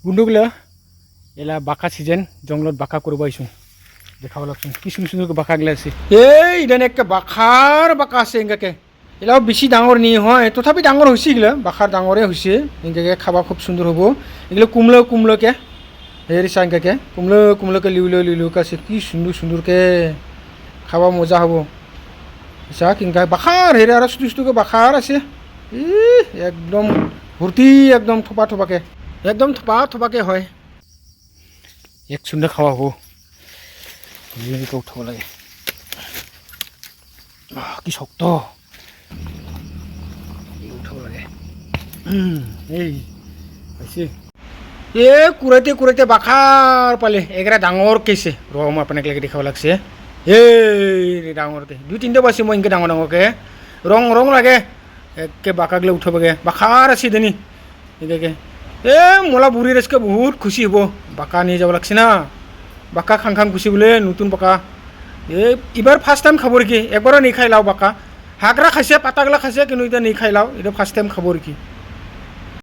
বন্ধুগুলা এলা বাঁকা সিজন জঙ্গলত বাঁকা করব আইসুন দেখাব লাগছুন কি সুন্দর সুন্দর বাঁকাগুলা আছে এই ইদানে একটা বাঁখার বাঁকা আছে এংগাকে এলাও বেশি ডাঙর নিয়ে হয় তথাপি ডাঙর হয়েছে এগুলা বাঁখার ডাঙরে হয়েছে এংগাকে খাবা খুব সুন্দর হবো এগুলো কুমলো কুমলোকে হেরি সাংকাকে কুমলো কুমলোকে লিউলোকে আছে কি সুন্দর সুন্দরকে খাবা মজা হবো আচ্ছা কিংকা বাঁখার হেরে আর সুন্দর সুন্দরকে বাঁখার আছে একদম ভর্তি একদম থোপা থোপাকে একদম থোপা থোপাকে হয় এক সুন্দর খাওয়া হবো উঠাব লাগে কি শক্ত উঠাব লাগে এই পাইছে এ কুৰাইতে কুৰাইতে বাখাৰ পালে একেৰা ডাঙৰ কেছে ৰ মই আপোনাক লাগে দেখাব লাগছে এই ডাঙৰকে দুই তিনিটা পাইছে মই এনেকৈ ডাঙৰ ডাঙৰকে ৰং ৰং লাগে একে বাকাগলে উঠাবগে বাখাৰ আছে দেনি এনেকৈ এ মোলা বুঢ়ীৰ আজকে বহুত খুচি হ'ব বাকা নিয়ে যাব লাগছে না বাকা খাং খাং খুচি বোলে নতুন বাকা এবাৰ ফাৰ্ষ্ট টাইম খাব নেকি একবাৰো নি খাই লাও বাকা হাগৰা খাইছে পাতাগলা খাইছে কিন্তু এতিয়া নি খাই লাও এটা ফাৰ্ষ্ট টাইম খাব নেকি